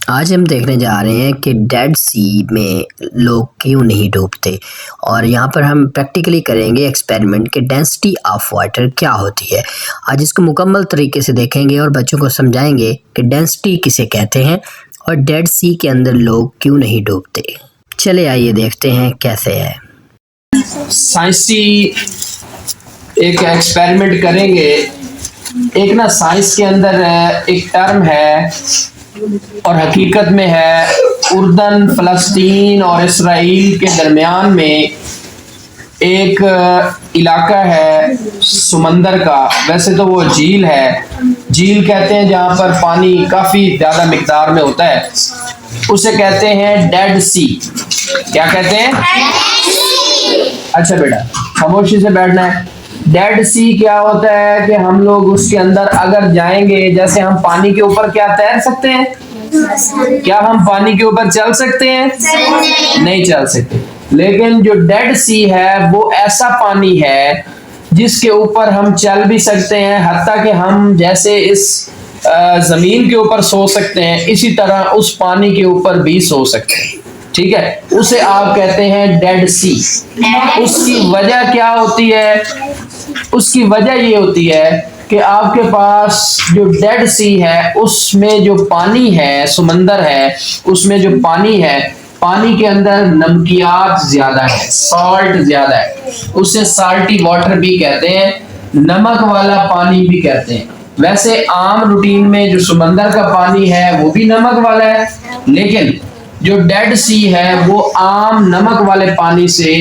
आज हम देखने जा रहे हैं कि डेड सी में लोग क्यों नहीं डूबते और यहाँ पर हम प्रैक्टिकली करेंगे एक्सपेरिमेंट कि डेंसिटी ऑफ वाटर क्या होती है। आज इसको मुकम्मल तरीके से देखेंगे और बच्चों को समझाएंगे कि डेंसिटी किसे कहते हैं और डेड सी के अंदर लोग क्यों नहीं डूबते। चले आइए देखते हैं कैसे है। साइंसी एक एक्सपेरिमेंट करेंगे। एक ना साइंस के अंदर एक टर्म है और हकीकत में है उर्दन, फ़लस्तीन और इसराइल के दरमियान में एक इलाका है समंदर का। वैसे तो वो झील है, झील कहते हैं जहाँ पर पानी काफ़ी ज़्यादा मिकदार में होता है, उसे कहते हैं डेड सी। क्या कहते हैं? अच्छा बेटा खामोशी से बैठना है। डेड सी क्या होता है कि हम लोग उसके अंदर अगर जाएंगे, जैसे हम पानी के ऊपर क्या तैर सकते हैं? क्या हम पानी के ऊपर चल सकते हैं? नहीं चल सकते। लेकिन जो डेड सी है वो ऐसा पानी है जिसके ऊपर हम चल भी सकते हैं, हत्ता कि हम जैसे इस जमीन के ऊपर सो सकते हैं, इसी तरह उस पानी के ऊपर भी सो सकते हैं। ठीक है, उसे आप कहते हैं डेड सी। उसकी वजह क्या होती है? उसकी वजह ये होती है कि आपके पास जो डेड सी है उसमें जो पानी है, समंदर है, उसमें जो पानी है, पानी के अंदर नमकियात ज्यादा है, सॉल्ट ज्यादा है। उसे साल्टी वाटर भी कहते हैं, नमक वाला पानी भी कहते हैं। वैसे आम रूटीन में जो समंदर का पानी है वो भी नमक वाला है, लेकिन जो डेड सी है वो आम नमक वाले पानी से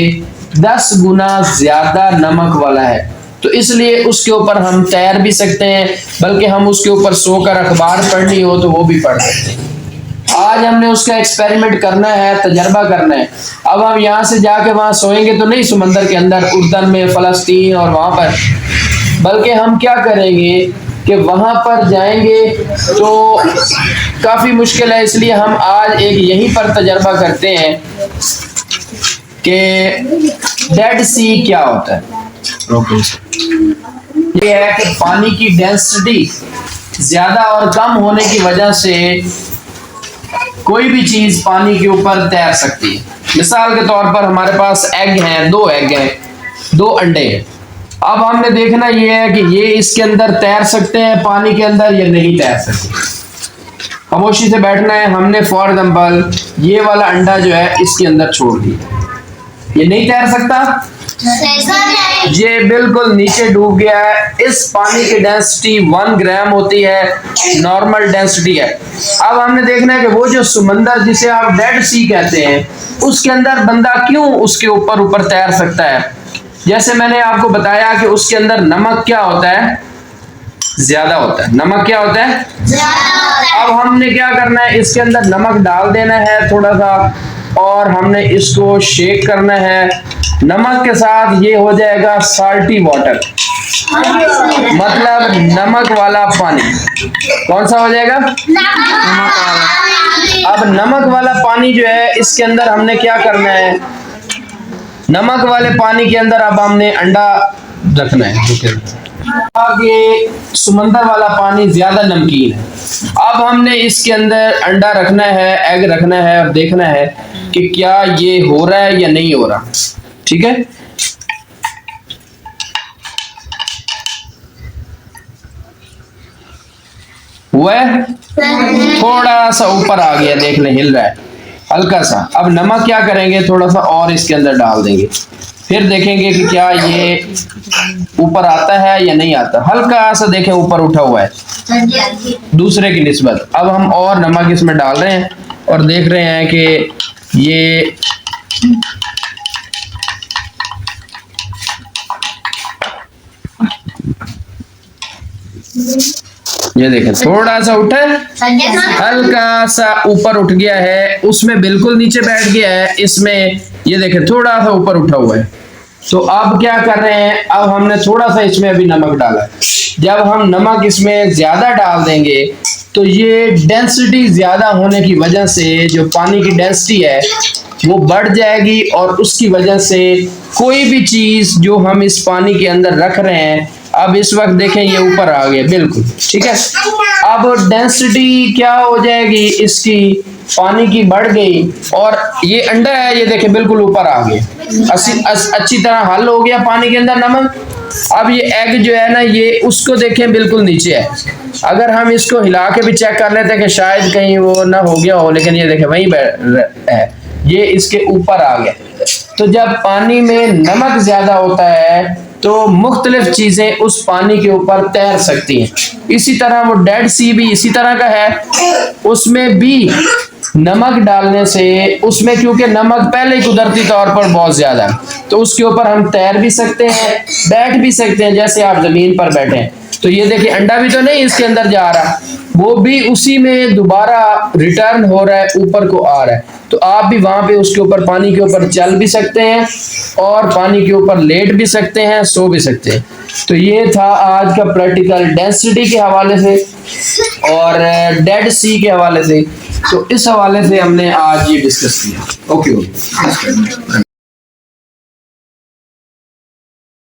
10 गुना ज्यादा नमक वाला है। तो इसलिए उसके ऊपर हम तैर भी सकते हैं, बल्कि हम उसके ऊपर सोकर अखबार पढ़नी हो तो वो भी पढ़ सकते हैं। आज हमने उसका एक्सपेरिमेंट करना है, तजर्बा करना है। अब हम यहाँ से जाके वहां सोएंगे तो नहीं समंदर के अंदर, उर्दन में, फलस्तीन और वहां पर, बल्कि हम क्या करेंगे कि वहां पर जाएंगे तो काफी मुश्किल है। इसलिए हम आज एक यहीं पर तजर्बा करते हैं कि डेड सी क्या होता है। ये है कि पानी की डेंसिटी ज्यादा और कम होने की वजह से कोई भी चीज पानी के ऊपर तैर सकती है। मिसाल के तौर पर हमारे पास एग हैं, 2 एग हैं, 2 अंडे हैं। अब हमने देखना ये है कि ये इसके अंदर तैर सकते हैं पानी के अंदर या नहीं तैर सकते। खामोशी से बैठना है। हमने फॉर एग्जाम्पल ये वाला अंडा जो है इसके अंदर छोड़ दिया, ये नहीं तैर सकता, ये बिल्कुल नीचे डूब गया है। इस पानी की डेंसिटी 1 ग्राम होती है, नॉर्मल डेंसिटी है। अब हमने देखना है कि वो जो समंदर जिसे आप डेड सी कहते हैं उसके अंदर बंदा क्यों उसके ऊपर तैर सकता है। जैसे मैंने आपको बताया कि उसके अंदर नमक क्या होता है? ज्यादा होता है। नमक क्या होता है? अब हमने क्या करना है, इसके अंदर नमक डाल देना है थोड़ा सा, और हमने इसको शेक करना है। नमक के साथ ये हो जाएगा साल्टी वाटर, मतलब नमक वाला पानी। कौन सा हो जाएगा? अब नमक वाला पानी जो है इसके अंदर हमने क्या करना है, नमक वाले पानी के अंदर अब हमने अंडा रखना है। ये समंदर वाला पानी ज्यादा नमकीन है। अब हमने इसके अंदर अंडा रखना है, एग रखना है और देखना है कि क्या ये हो रहा है या नहीं हो रहा। ठीक है, वह थोड़ा सा ऊपर आ गया, देख ले हिल रहा है हल्का सा। अब नमक क्या करेंगे, थोड़ा सा और इसके अंदर डाल देंगे, फिर देखेंगे कि क्या ये ऊपर आता है या नहीं आता। हल्का सा देखें ऊपर उठा हुआ है दूसरे की निस्बत। अब हम और नमक इसमें डाल रहे हैं और देख रहे हैं कि ये देखें थोड़ा सा उठा है, हल्का सा ऊपर उठ गया है, उसमें बिल्कुल नीचे बैठ गया है, इसमें ये देखें थोड़ा सा ऊपर उठा हुआ है। तो अब क्या कर रहे हैं, अब हमने थोड़ा सा इसमें अभी नमक डाला है। जब हम नमक इसमें ज्यादा डाल देंगे तो ये डेंसिटी ज्यादा होने की वजह से जो पानी की डेंसिटी है वो बढ़ जाएगी और उसकी वजह से कोई भी चीज जो हम इस पानी के अंदर रख रहे हैं, अब इस वक्त देखें ये ऊपर आ गया बिल्कुल, ठीक है। अब डेंसिटी क्या हो जाएगी इसकी, पानी की बढ़ गई और ये अंडा है, ये देखें बिल्कुल ऊपर आ गया, अच्छी तरह हल हो गया पानी के अंदर नमक। अब ये एग जो है ना, ये उसको देखें बिल्कुल नीचे है। अगर हम इसको हिला के भी चेक कर लेते हैं कि शायद कहीं वो ना हो गया हो, लेकिन ये देखें वहीं है, ये इसके ऊपर आ गया। तो जब पानी में नमक ज्यादा होता है तो मुख्तलिफ चीजें उस पानी के ऊपर तैर सकती हैं। इसी तरह वो डेड सी भी इसी तरह का है, उसमें भी नमक डालने से, उसमें क्योंकि नमक पहले ही कुदरती तौर पर बहुत ज्यादा है, तो उसके ऊपर हम तैर भी सकते हैं, बैठ भी सकते हैं, जैसे आप जमीन पर बैठे हैं। तो ये देखिए अंडा भी तो नहीं इसके अंदर जा रहा, वो भी उसी में दोबारा रिटर्न हो रहा है, ऊपर को आ रहा है। तो आप भी वहां पे उसके ऊपर, पानी के ऊपर चल भी सकते हैं और पानी के ऊपर लेट भी सकते हैं, सो भी सकते हैं। तो ये था आज का प्रैक्टिकल डेंसिटी के हवाले से और डेड सी के हवाले से। तो इस हवाले से हमने आज ये डिस्कस किया। ओके।